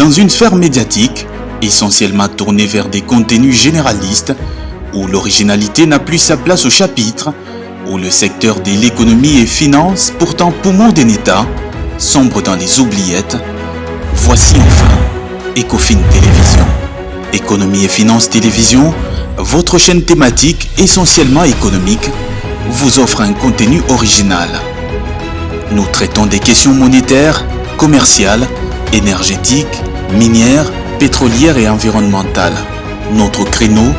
Dans une sphère médiatique, essentiellement tournée vers des contenus généralistes, où l'originalité n'a plus sa place au chapitre, où le secteur de l'économie et finance, pourtant poumon d'un État, sombre dans les oubliettes, voici enfin Ecofin Télévision. Économie et finance télévision, votre chaîne thématique essentiellement économique, vous offre un contenu original. Nous traitons des questions monétaires, commerciales, énergétiques, minières, pétrolières et environnementales. Notre créneau,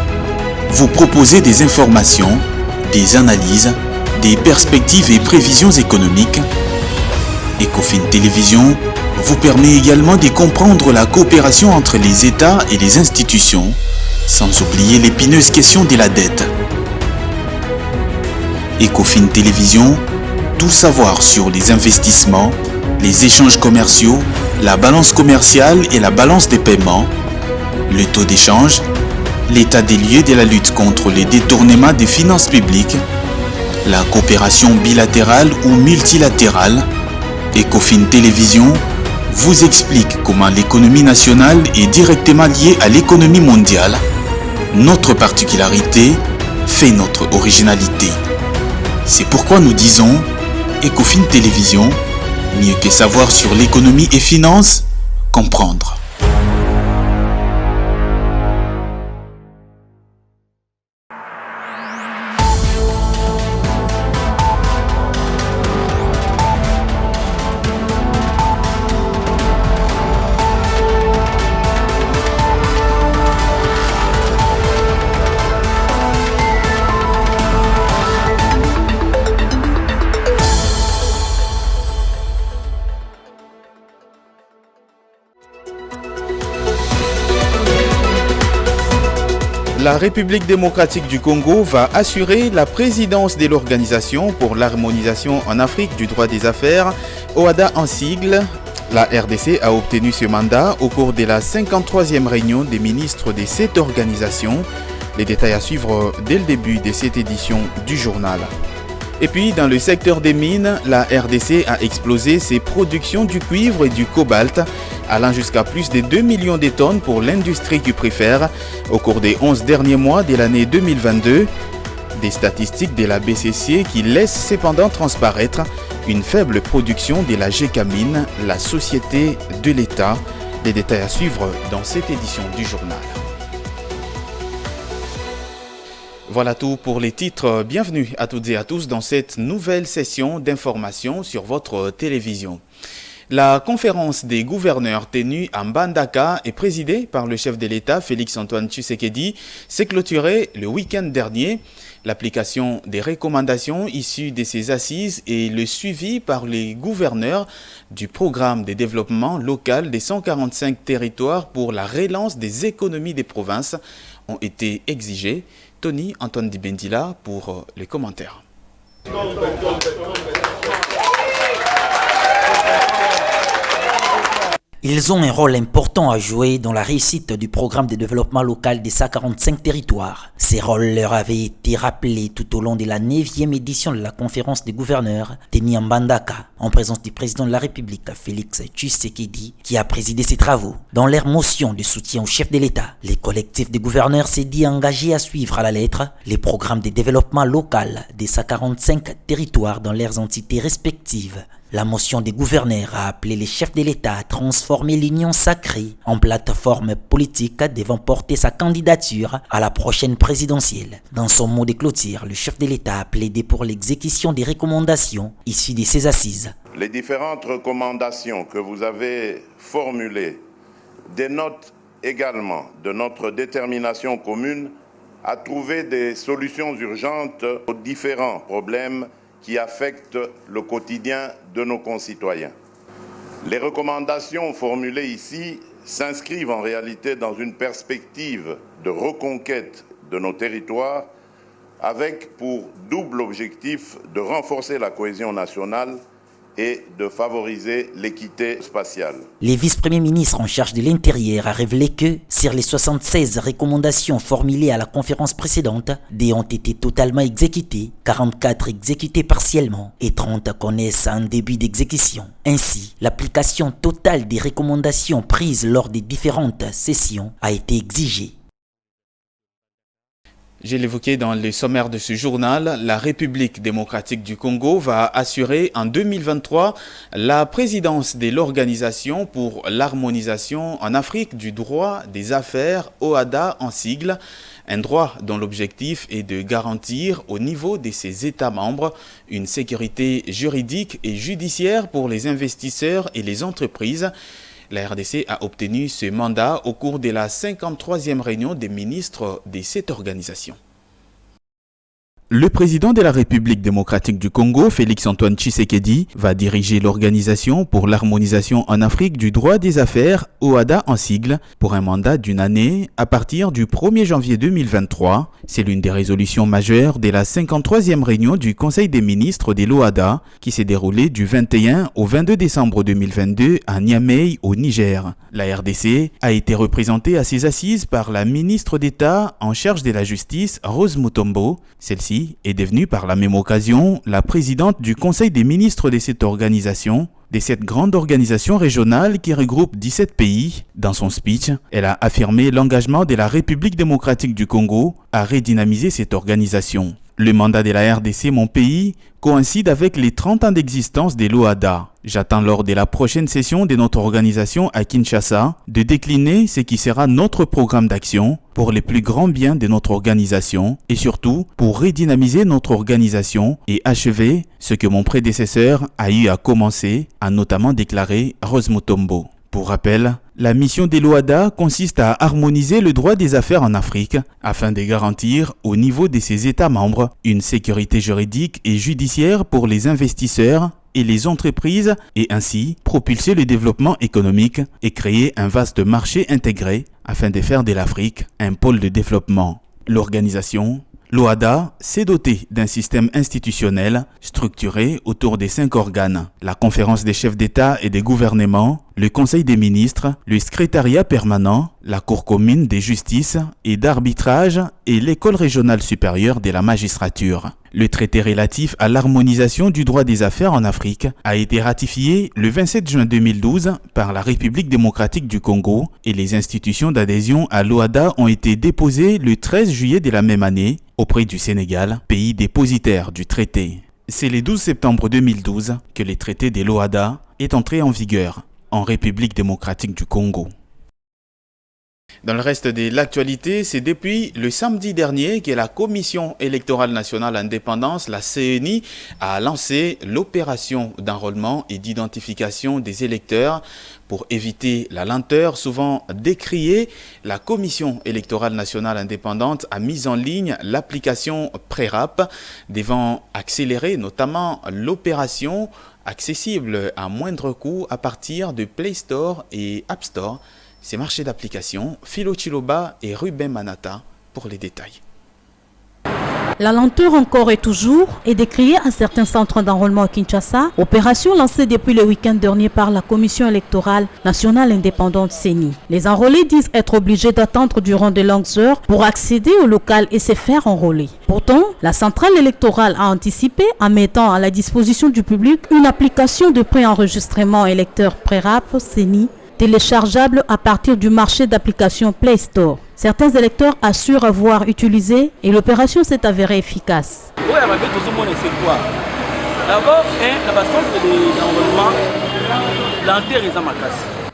vous proposer des informations, des analyses, des perspectives et prévisions économiques. Ecofin Télévision vous permet également de comprendre la coopération entre les États et les institutions, sans oublier l'épineuse question de la dette. Ecofin Télévision, tout savoir sur les investissements, les échanges commerciaux, la balance commerciale et la balance des paiements, le taux d'échange, l'état des lieux de la lutte contre les détournements des finances publiques, la coopération bilatérale ou multilatérale. Ecofin Télévision vous explique comment l'économie nationale est directement liée à l'économie mondiale. Notre particularité fait notre originalité. C'est pourquoi nous disons Ecofin Télévision, mieux que savoir sur l'économie et finance, comprendre. La République démocratique du Congo va assurer la présidence de l'Organisation pour l'harmonisation en Afrique du droit des affaires, OHADA en sigle. La RDC a obtenu ce mandat au cours de la 53e réunion des ministres de cette organisation. Les détails à suivre dès le début de cette édition du journal. Et puis, dans le secteur des mines, la RDC a explosé ses productions du cuivre et du cobalt, allant jusqu'à plus de 2 millions de tonnes pour l'industrie cuprifère au cours des 11 derniers mois de l'année 2022. Des statistiques de la BCC qui laissent cependant transparaître une faible production de la GECAMINE, la société de l'État. Les détails à suivre dans cette édition du journal. Voilà tout pour les titres. Bienvenue à toutes et à tous dans cette nouvelle session d'information sur votre télévision. La conférence des gouverneurs tenue à Mbandaka et présidée par le chef de l'État, Félix-Antoine Tshisekedi, s'est clôturée le week-end dernier. L'application des recommandations issues de ces assises et le suivi par les gouverneurs du programme de développement local des 145 territoires pour la relance des économies des provinces ont été exigés. Tony Antoine Dibendila pour les commentaires. Ils ont un rôle important à jouer dans la réussite du programme de développement local des 145 territoires. Ces rôles leur avaient été rappelés tout au long de la 9e édition de la conférence des gouverneurs tenue en Mbandaka, en présence du président de la République, Félix Tshisekedi, qui a présidé ces travaux. Dans leur motion de soutien au chef de l'État, les collectifs des gouverneurs s'est dit engagés à suivre à la lettre les programmes de développement local des 145 territoires dans leurs entités respectives. La motion des gouverneurs a appelé les chefs de l'État à transformer l'Union sacrée en plateforme politique devant porter sa candidature à la prochaine présidentielle. Dans son mot de clôture, le chef de l'État a plaidé pour l'exécution des recommandations issues de ces assises. Les différentes recommandations que vous avez formulées dénotent également de notre détermination commune à trouver des solutions urgentes aux différents problèmes qui affectent le quotidien de nos concitoyens. Les recommandations formulées ici s'inscrivent en réalité dans une perspective de reconquête de nos territoires avec pour double objectif de renforcer la cohésion nationale et de favoriser l'équité spatiale. Le vice-premier ministre en charge de l'Intérieur a révélé que, sur les 76 recommandations formulées à la conférence précédente, 10 ont été totalement exécutées, 44 exécutées partiellement et 30 connaissent un début d'exécution. Ainsi, l'application totale des recommandations prises lors des différentes sessions a été exigée. Je l'évoquais dans le sommaire de ce journal, la République démocratique du Congo va assurer en 2023 la présidence de l'Organisation pour l'harmonisation en Afrique du droit des affaires, OHADA en sigle, un droit dont l'objectif est de garantir au niveau de ses États membres une sécurité juridique et judiciaire pour les investisseurs et les entreprises. La RDC a obtenu ce mandat au cours de la 53e réunion des ministres de cette organisation. Le président de la République démocratique du Congo, Félix-Antoine Tshisekedi, va diriger l'Organisation pour l'harmonisation en Afrique du droit des affaires, OHADA en sigle, pour un mandat d'une année à partir du 1er janvier 2023. C'est l'une des résolutions majeures de la 53e réunion du Conseil des ministres de l'OHADA qui s'est déroulée du 21 au 22 décembre 2022 à Niamey, au Niger. La RDC a été représentée à ses assises par la ministre d'État en charge de la justice, Rose Mutombo. Celle-ci est devenue par la même occasion la présidente du Conseil des ministres de cette organisation, de cette grande organisation régionale qui regroupe 17 pays. Dans son speech, elle a affirmé l'engagement de la République démocratique du Congo à redynamiser cette organisation. Le mandat de la RDC, mon pays, coïncide avec les 30 ans d'existence de l'OHADA. J'attends lors de la prochaine session de notre organisation à Kinshasa de décliner ce qui sera notre programme d'action pour les plus grands biens de notre organisation et surtout pour redynamiser notre organisation et achever ce que mon prédécesseur a eu à commencer, a notamment déclaré Rose Mutombo. Pour rappel, la mission de l'OHADA consiste à harmoniser le droit des affaires en Afrique afin de garantir au niveau de ses États membres une sécurité juridique et judiciaire pour les investisseurs et les entreprises et ainsi propulser le développement économique et créer un vaste marché intégré afin de faire de l'Afrique un pôle de développement. L'OHADA s'est dotée d'un système institutionnel structuré autour des 5 organes, la conférence des chefs d'État et des gouvernements, le Conseil des ministres, le secrétariat permanent, la Cour commune de justice et d'arbitrage et l'École régionale supérieure de la magistrature. Le traité relatif à l'harmonisation du droit des affaires en Afrique a été ratifié le 27 juin 2012 par la République démocratique du Congo et les institutions d'adhésion à l'OHADA ont été déposées le 13 juillet de la même année auprès du Sénégal, pays dépositaire du traité. C'est le 12 septembre 2012 que le traité de l'OHADA est entré en vigueur en République démocratique du Congo. Dans le reste de l'actualité, c'est depuis le samedi dernier que la Commission électorale nationale indépendante, la CENI, a lancé l'opération d'enrôlement et d'identification des électeurs. Pour éviter la lenteur souvent décriée, la Commission électorale nationale indépendante a mis en ligne l'application Prérap, devant accélérer notamment l'opération accessible à moindre coût à partir de Play Store et App Store. Ces marchés d'application, Philo Chiloba et Ruben Manata pour les détails. La lenteur encore et toujours est décriée à certains centres d'enrôlement à Kinshasa, opération lancée depuis le week-end dernier par la Commission électorale nationale indépendante CENI. Les enrôlés disent être obligés d'attendre durant de longues heures pour accéder au local et se faire enrôler. Pourtant, la centrale électorale a anticipé en mettant à la disposition du public une application de préenregistrement électeur Prérap CENI téléchargeable à partir du marché d'application Play Store. Certains électeurs assurent avoir utilisé et l'opération s'est avérée efficace.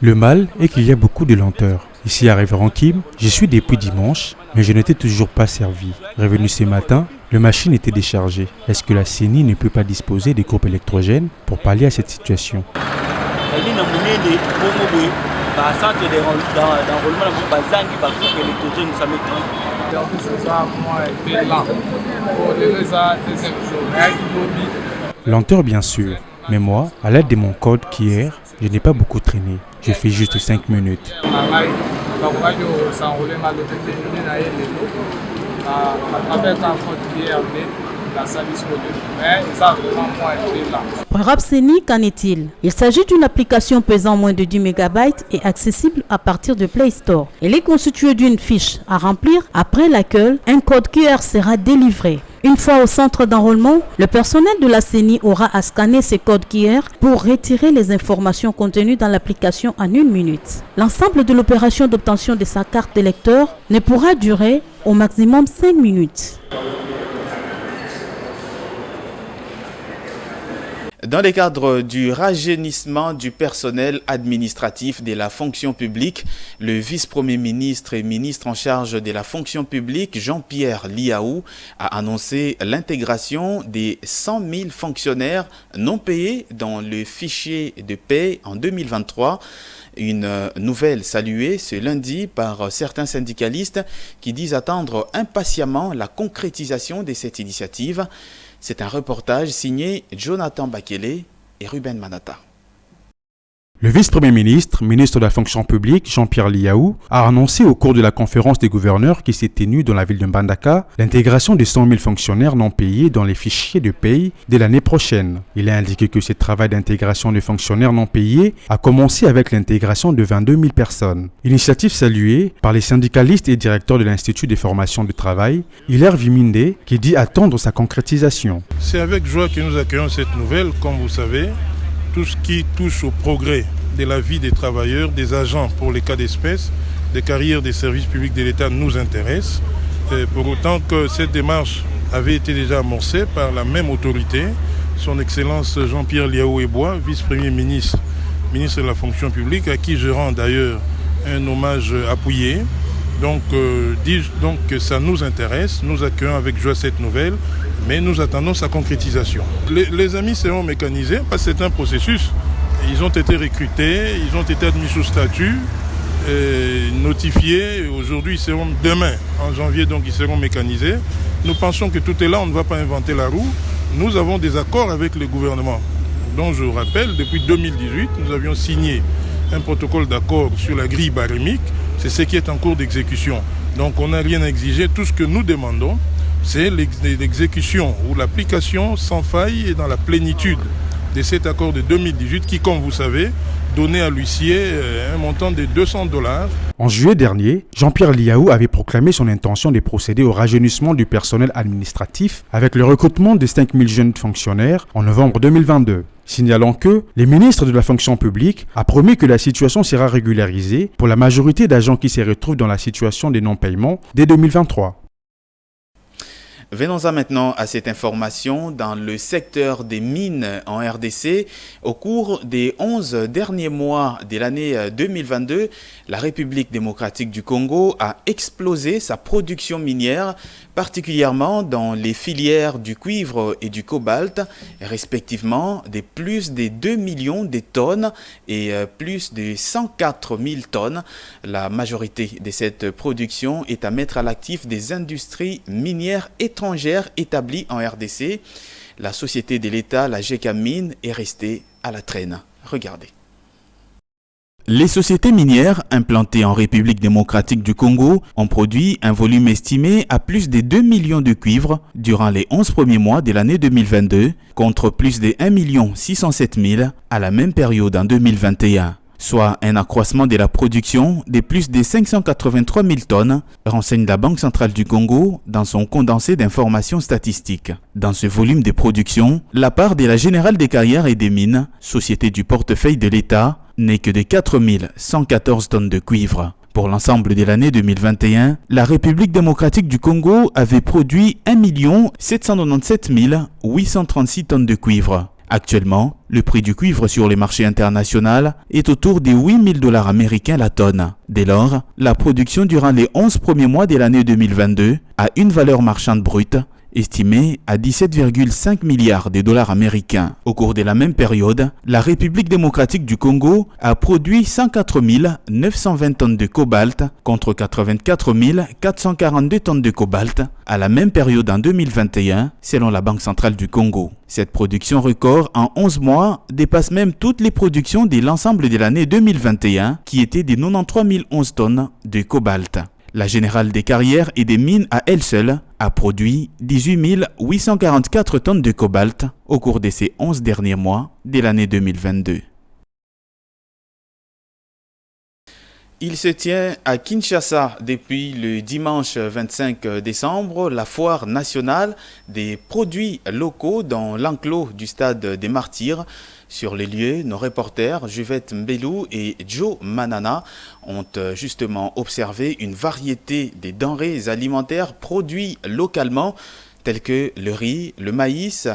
Le mal est qu'il y a beaucoup de lenteur. Ici à Révérend Kim, j'y suis depuis dimanche, mais je n'étais toujours pas servi. Revenu ce matin, le machine était déchargé. Est-ce que la CENI ne peut pas disposer des groupes électrogènes pour pallier à cette situation ? Lenteur bien sûr, mais moi, à l'aide de mon code qu'hier, je n'ai pas beaucoup traîné. Je fais juste 5 minutes. Pour Rapseni, qu'en est-il? Il s'agit d'une application pesant moins de 10 MB et accessible à partir de Play Store. Elle est constituée d'une fiche à remplir, après laquelle un code QR sera délivré. Une fois au centre d'enrôlement, le personnel de la CENI aura à scanner ces codes QR pour retirer les informations contenues dans l'application en 1 minute. L'ensemble de l'opération d'obtention de sa carte d'électeur ne pourra durer au maximum 5 minutes. Dans le cadre du rajeunissement du personnel administratif de la fonction publique, le vice-premier ministre et ministre en charge de la fonction publique, Jean-Pierre Liaou, a annoncé l'intégration des 100 000 fonctionnaires non payés dans le fichier de paie en 2023. Une nouvelle saluée ce lundi par certains syndicalistes qui disent attendre impatiemment la concrétisation de cette initiative. C'est un reportage signé Jonathan Bakele et Ruben Manata. Le vice-premier ministre, ministre de la fonction publique, Jean-Pierre Liaou, a annoncé au cours de la conférence des gouverneurs qui s'est tenue dans la ville de Mbandaka l'intégration de 100 000 fonctionnaires non payés dans les fichiers de paye dès l'année prochaine. Il a indiqué que ce travail d'intégration de fonctionnaires non payés a commencé avec l'intégration de 22 000 personnes. Initiative saluée par les syndicalistes et directeurs de l'Institut des formations du travail, Hilaire Viminde, qui dit attendre sa concrétisation. C'est avec joie que nous accueillons cette nouvelle, comme vous savez. Tout ce qui touche au progrès de la vie des travailleurs, des agents pour les cas d'espèce, des carrières des services publics de l'État nous intéresse. Pour autant que cette démarche avait été déjà amorcée par la même autorité, son Excellence Jean-Pierre Liaou Ebois, vice-premier ministre, ministre de la fonction publique, à qui je rends d'ailleurs un hommage appuyé. Donc, dis-je donc que ça nous intéresse, nous accueillons avec joie cette nouvelle, mais nous attendons sa concrétisation. Les amis seront mécanisés parce que c'est un processus. Ils ont été recrutés, ils ont été admis sous statut, notifiés. Aujourd'hui, ils seront demain, en janvier, donc ils seront mécanisés. Nous pensons que tout est là, on ne va pas inventer la roue. Nous avons des accords avec le gouvernement. Donc je rappelle, depuis 2018, nous avions signé un protocole d'accord sur la grille barémique. C'est ce qui est en cours d'exécution. Donc on n'a rien à exiger. Tout ce que nous demandons, c'est l'exécution ou l'application sans faille et dans la plénitude de cet accord de 2018 qui, comme vous savez, donnait à l'huissier un montant de $200. En juillet dernier, Jean-Pierre Liaou avait proclamé son intention de procéder au rajeunissement du personnel administratif avec le recrutement de 5 000 jeunes fonctionnaires en novembre 2022. Signalant que le ministre de la fonction publique a promis que la situation sera régularisée pour la majorité d'agents qui se retrouvent dans la situation de non-paiement dès 2023. Venons-en maintenant à cette information dans le secteur des mines en RDC. Au cours des 11 derniers mois de l'année 2022, la République démocratique du Congo a explosé sa production minière, particulièrement dans les filières du cuivre et du cobalt, respectivement de plus de 2 millions de tonnes et plus de 104 000 tonnes. La majorité de cette production est à mettre à l'actif des industries minières étrangères établies en RDC. La société de l'État, la GECA Mine, est restée à la traîne. Regardez. Les sociétés minières implantées en République démocratique du Congo ont produit un volume estimé à plus de 2 millions de cuivre durant les 11 premiers mois de l'année 2022, contre plus de 1 607 000 à la même période en 2021. Soit un accroissement de la production de plus de 583 000 tonnes, renseigne la Banque centrale du Congo dans son condensé d'informations statistiques. Dans ce volume de production, la part de la Générale des carrières et des mines, société du portefeuille de l'État, n'est que de 4 114 tonnes de cuivre. Pour l'ensemble de l'année 2021, la République démocratique du Congo avait produit 1 797 836 tonnes de cuivre. Actuellement, le prix du cuivre sur les marchés internationaux est autour des 8 000 $ américains la tonne. Dès lors, la production durant les 11 premiers mois de l'année 2022 a une valeur marchande brute estimée à 17,5 milliards de dollars américains. Au cours de la même période, la République démocratique du Congo a produit 104 920 tonnes de cobalt contre 84 442 tonnes de cobalt à la même période en 2021, selon la Banque centrale du Congo. Cette production record en 11 mois dépasse même toutes les productions de l'ensemble de l'année 2021 qui était de 93 011 tonnes de cobalt. La Générale des carrières et des mines à elle seule a produit 18 844 tonnes de cobalt au cours de ces 11 derniers mois de l'année 2022. Il se tient à Kinshasa depuis le dimanche 25 décembre la foire nationale des produits locaux dans l'enclos du stade des Martyrs. Sur les lieux, nos reporters Juvette Mbelou et Joe Manana ont justement observé une variété des denrées alimentaires produits localement tels que le riz, le maïs,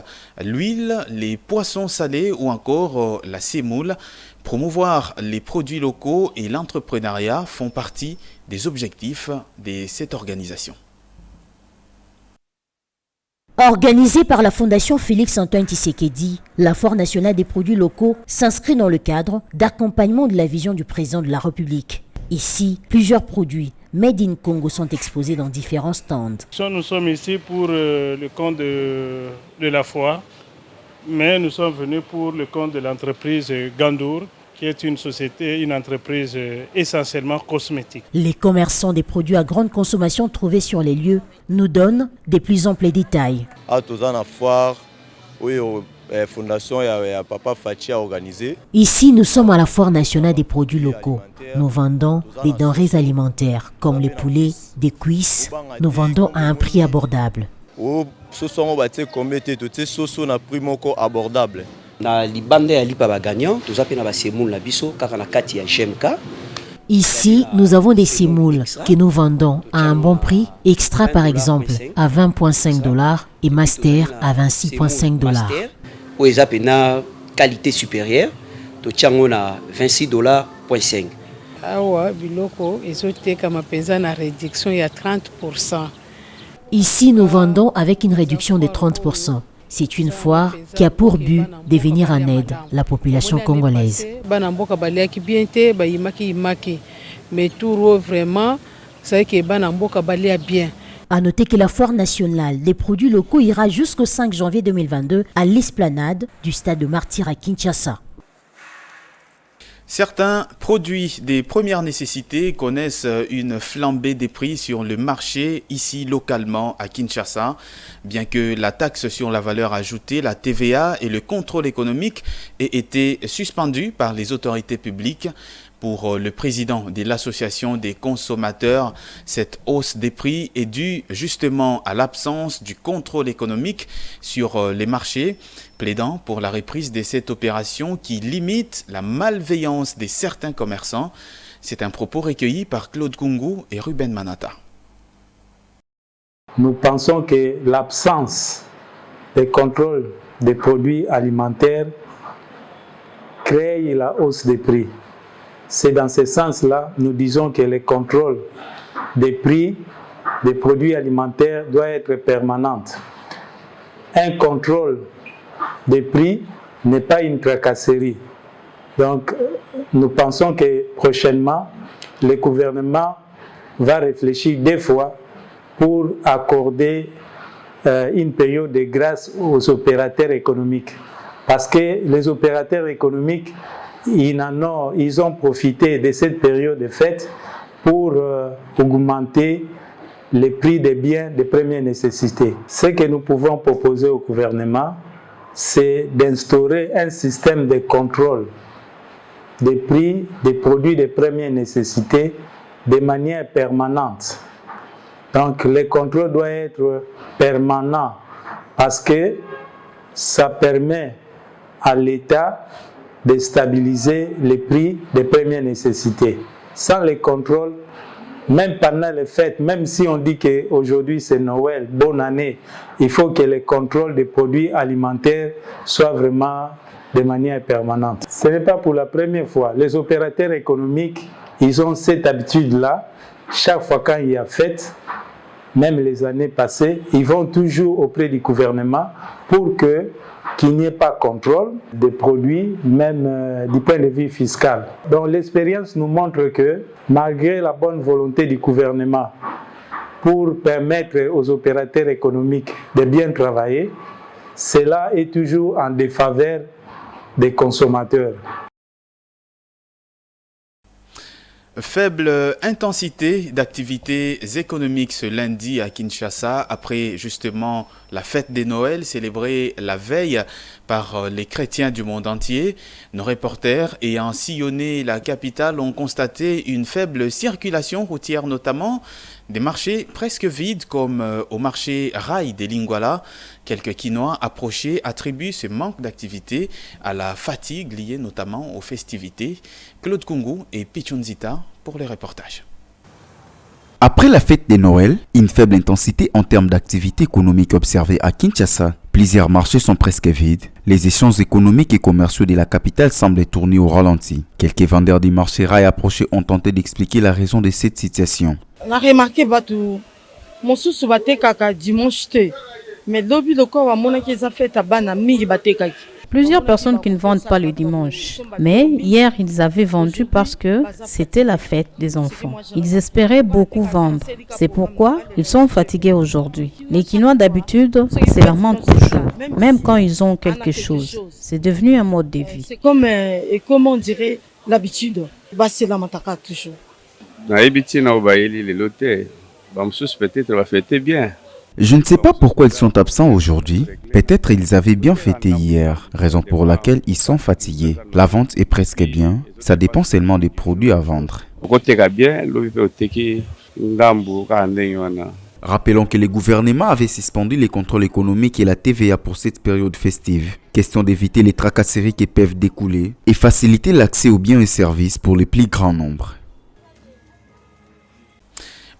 l'huile, les poissons salés ou encore la semoule. Promouvoir les produits locaux et l'entrepreneuriat font partie des objectifs de cette organisation. Organisée par la Fondation Félix-Antoine Tshisekedi, la Foire nationale des produits locaux s'inscrit dans le cadre d'accompagnement de la vision du président de la République. Ici, plusieurs produits Made in Congo sont exposés dans différents stands. Nous sommes ici pour le compte de la foire, mais nous sommes venus pour le compte de l'entreprise Gandour, qui est une entreprise essentiellement cosmétique. Les commerçants des produits à grande consommation trouvés sur les lieux nous donnent des plus amples détails. Fondation et Papa Fachi a organisé. Ici, nous sommes à la Foire nationale des produits locaux. Nous vendons des denrées alimentaires comme les poulets, des cuisses. Nous vendons à un prix abordable. Ici, nous avons des semoules que nous vendons à un bon prix, extra par exemple à 20,5 $ et master à 26,5 $. Où ils ont qualité supérieure, to tchango na 26,5 $. Awa biloko ezote kama penza na réduction ya 30%. Ici, nous vendons avec une réduction de 30%. C'est une foire qui a pour but de venir en aide à la population congolaise. Bana mboka baliaki bien te ba imaki mais tout vraiment c'est que bana mboka balia bien. À noter que la foire nationale des produits locaux ira jusqu'au 5 janvier 2022 à l'esplanade du stade de Martyrs à Kinshasa. Certains produits des premières nécessités connaissent une flambée des prix sur le marché ici localement à Kinshasa. Bien que la taxe sur la valeur ajoutée, la TVA et le contrôle économique aient été suspendus par les autorités publiques, pour le président de l'association des consommateurs, cette hausse des prix est due justement à l'absence du contrôle économique sur les marchés, plaidant pour la reprise de cette opération qui limite la malveillance de certains commerçants. C'est un propos recueilli par Claude Kungu et Ruben Manata. Nous pensons que l'absence de contrôle des produits alimentaires crée la hausse des prix. C'est dans ce sens-là, nous disons que le contrôle des prix des produits alimentaires doit être permanent. Un contrôle des prix n'est pas une tracasserie. Donc, nous pensons que prochainement, le gouvernement va réfléchir 2 fois pour accorder une période de grâce aux opérateurs économiques. Parce que les opérateurs économiques, ils ont profité de cette période de fête pour augmenter les prix des biens de première nécessité. Ce que nous pouvons proposer au gouvernement, c'est d'instaurer un système de contrôle des prix des produits de première nécessité de manière permanente. Donc le contrôle doit être permanent parce que ça permet à l'État de stabiliser les prix de première nécessité. Sans le contrôle, même pendant les fêtes, même si on dit qu'aujourd'hui c'est Noël, bonne année, il faut que le contrôle des produits alimentaires soit vraiment de manière permanente. Ce n'est pas pour la première fois. Les opérateurs économiques, ils ont cette habitude-là. Chaque fois quand il y a fête, même les années passées, ils vont toujours auprès du gouvernement pour qu'il n'y ait pas contrôle des produits, même du point de vue fiscal. Donc l'expérience nous montre que malgré la bonne volonté du gouvernement pour permettre aux opérateurs économiques de bien travailler, cela est toujours en défaveur des consommateurs. Faible intensité d'activités économiques ce lundi à Kinshasa après justement la fête des Noël célébrée la veille par les chrétiens du monde entier. Nos reporters ayant sillonné la capitale ont constaté une faible circulation routière, notamment des marchés presque vides comme au marché Rail des Lingwala. Quelques Quinois approchés attribuent ce manque d'activité à la fatigue liée notamment aux festivités. Claude Kungu et Pichunzita pour les reportages. Après la fête de Noël, une faible intensité en termes d'activité économique observée à Kinshasa. Plusieurs marchés sont presque vides. Les échanges économiques et commerciaux de la capitale semblent tourner au ralenti. Quelques vendeurs du marché Rail approchés ont tenté d'expliquer la raison de cette situation. On a remarqué que mon sous kaka dimanche, mais l'objet de quoi on a fait à midi Plusieurs personnes qui ne vendent pas le dimanche. Mais hier, ils avaient vendu parce que c'était la fête des enfants. Ils espéraient beaucoup vendre. C'est pourquoi ils sont fatigués aujourd'hui. Les Quinois d'habitude, c'est la manque toujours. Même quand ils ont quelque chose. C'est devenu un mode de vie. C'est comme on dirait l'habitude. C'est la mataka toujours. Peut-être va fêter bien. Je ne sais pas pourquoi ils sont absents aujourd'hui. Peut-être ils avaient bien fêté hier, raison pour laquelle ils sont fatigués. La vente est presque bien, ça dépend seulement des produits à vendre. Rappelons que le gouvernement avait suspendu les contrôles économiques et la TVA pour cette période festive. Question d'éviter les tracasseries qui peuvent découler et faciliter l'accès aux biens et services pour le plus grand nombre.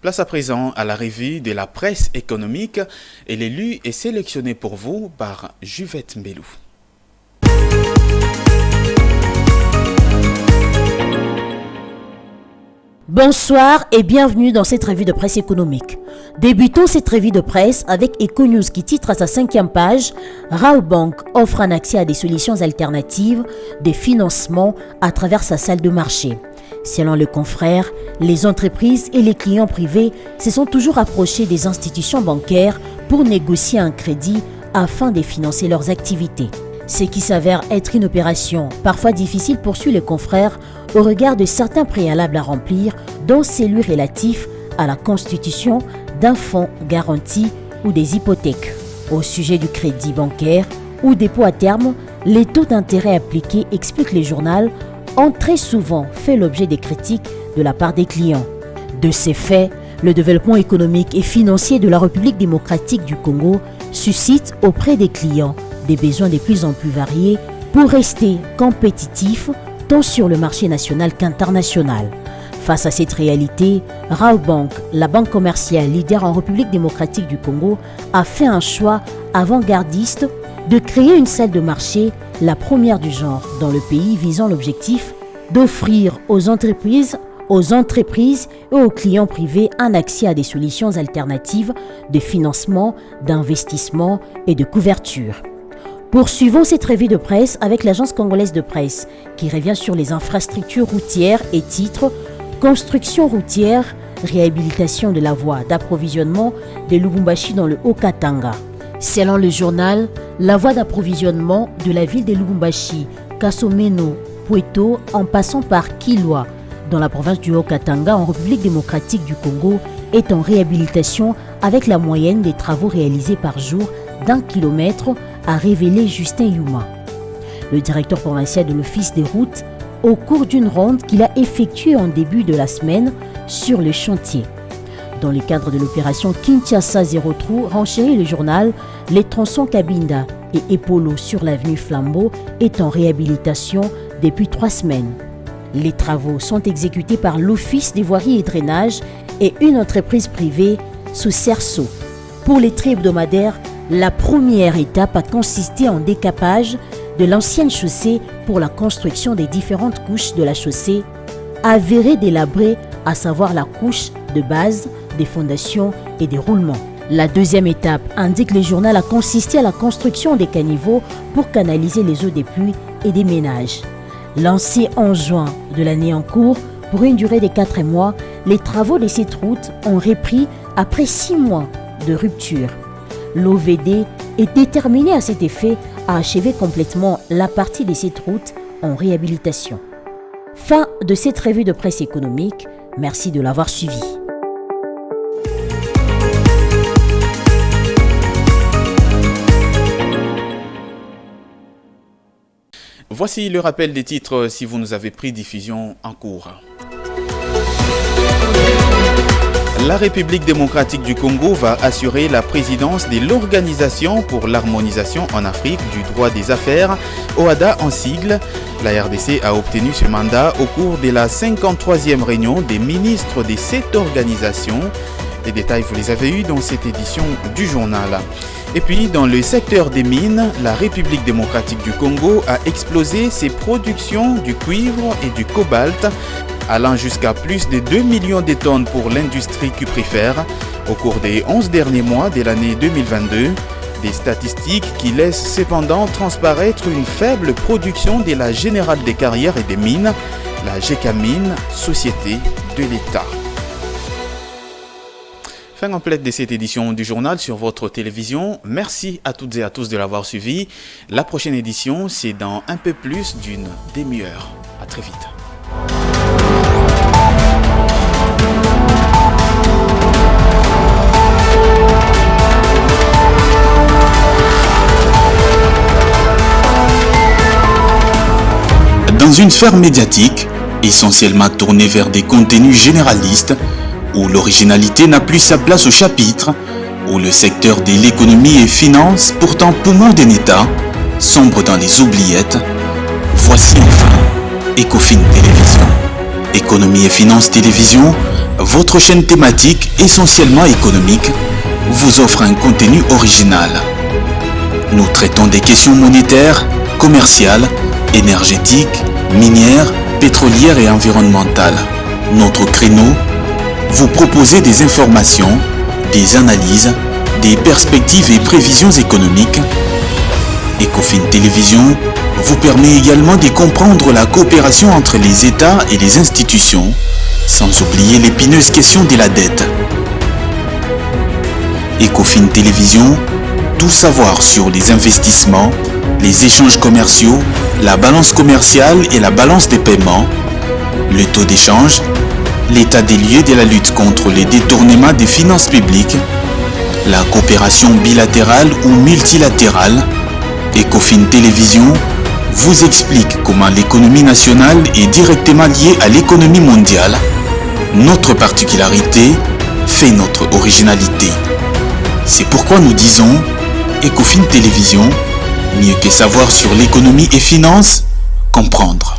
Place à présent à la revue de la presse économique et l'élu est sélectionné pour vous par Juvette Mbelou. Bonsoir et bienvenue dans cette revue de presse économique. Débutons cette revue de presse avec EcoNews qui titre à sa 5e page « Raobank offre un accès à des solutions alternatives, des financements à travers sa salle de marché ». Selon le confrère, les entreprises et les clients privés se sont toujours approchés des institutions bancaires pour négocier un crédit afin de financer leurs activités. Ce qui s'avère être une opération parfois difficile poursuit les confrères au regard de certains préalables à remplir, dont celui relatif à la constitution d'un fonds garanti ou des hypothèques. Au sujet du crédit bancaire ou dépôt à terme, les taux d'intérêt appliqués, explique le journal, ont très souvent fait l'objet des critiques de la part des clients. De ces faits, le développement économique et financier de la République démocratique du Congo suscite auprès des clients des besoins de plus en plus variés pour rester compétitifs tant sur le marché national qu'international. Face à cette réalité, Raobank, la banque commerciale leader en République démocratique du Congo, a fait un choix avant-gardiste de créer une salle de marché, la première du genre dans le pays, visant l'objectif d'offrir aux entreprises et aux clients privés un accès à des solutions alternatives de financement, d'investissement et de couverture. Poursuivons cette revue de presse avec l'agence congolaise de presse qui revient sur les infrastructures routières et titre « Construction routière, réhabilitation de la voie d'approvisionnement de Lubumbashi dans le Haut-Katanga ». Selon le journal, la voie d'approvisionnement de la ville de Lubumbashi, Kasomeno, Pweto, en passant par Kilwa, dans la province du Haut-Katanga, en République démocratique du Congo, est en réhabilitation avec la moyenne des travaux réalisés par jour d'1 kilomètre, a révélé Justin Yuma, le directeur provincial de l'Office des routes, au cours d'une ronde qu'il a effectuée en début de la semaine sur le chantier. Dans le cadre de l'opération Kinshasa Zéro Trou, renchérit le journal, les tronçons Kabinda et Epolo sur l'avenue Flambeau est en réhabilitation depuis 3 semaines. Les travaux sont exécutés par l'Office des voiries et drainages et une entreprise privée sous Cerceau. Pour les tri hebdomadaires, la première étape a consisté en décapage de l'ancienne chaussée pour la construction des différentes couches de la chaussée, avérée délabrée, à savoir la couche de base, des fondations et des roulements. La deuxième étape, indique le journal, a consisté à la construction des caniveaux pour canaliser les eaux des pluies et des ménages. Lancés en juin de l'année en cours, pour une durée de 4 mois, les travaux de cette route ont repris après 6 mois de rupture. L'OVD est déterminé à cet effet à achever complètement la partie de cette route en réhabilitation. Fin de cette revue de presse économique. Merci de l'avoir suivi. Voici le rappel des titres si vous nous avez pris diffusion en cours. La République démocratique du Congo va assurer la présidence de l'Organisation pour l'harmonisation en Afrique du droit des affaires, OHADA en sigle. La RDC a obtenu ce mandat au cours de la 53e réunion des ministres de cette organisation. Les détails, vous les avez eus dans cette édition du journal. Et puis, dans le secteur des mines, la République démocratique du Congo a explosé ses productions du cuivre et du cobalt, allant jusqu'à plus de 2 millions de tonnes pour l'industrie cuprifère au cours des 11 derniers mois de l'année 2022. Des statistiques qui laissent cependant transparaître une faible production de la Générale des carrières et des mines, la GECAMINE, société de l'État. Fin complète de cette édition du journal sur votre télévision. Merci à toutes et à tous de l'avoir suivi. La prochaine édition, c'est dans un peu plus d'une demi-heure. À très vite. Dans une sphère médiatique, essentiellement tournée vers des contenus généralistes, où l'originalité n'a plus sa place au chapitre, où le secteur de l'économie et finance, pourtant poumon d'un État, sombre dans les oubliettes, voici enfin Ecofin Télévision. Économie et finance télévision, votre chaîne thématique essentiellement économique, vous offre un contenu original. Nous traitons des questions monétaires, commerciales, énergétiques, minières, pétrolières et environnementales. Notre créneau, vous proposer des informations, des analyses, des perspectives et prévisions économiques. Ecofin Télévision vous permet également de comprendre la coopération entre les États et les institutions, sans oublier l'épineuse question de la dette. Ecofin Télévision, tout savoir sur les investissements, les échanges commerciaux, la balance commerciale et la balance des paiements, le taux d'échange, l'état des lieux de la lutte contre les détournements des finances publiques, la coopération bilatérale ou multilatérale. Ecofin Télévision vous explique comment l'économie nationale est directement liée à l'économie mondiale. Notre particularité fait notre originalité. C'est pourquoi nous disons Ecofin Télévision, mieux que savoir sur l'économie et finances, comprendre.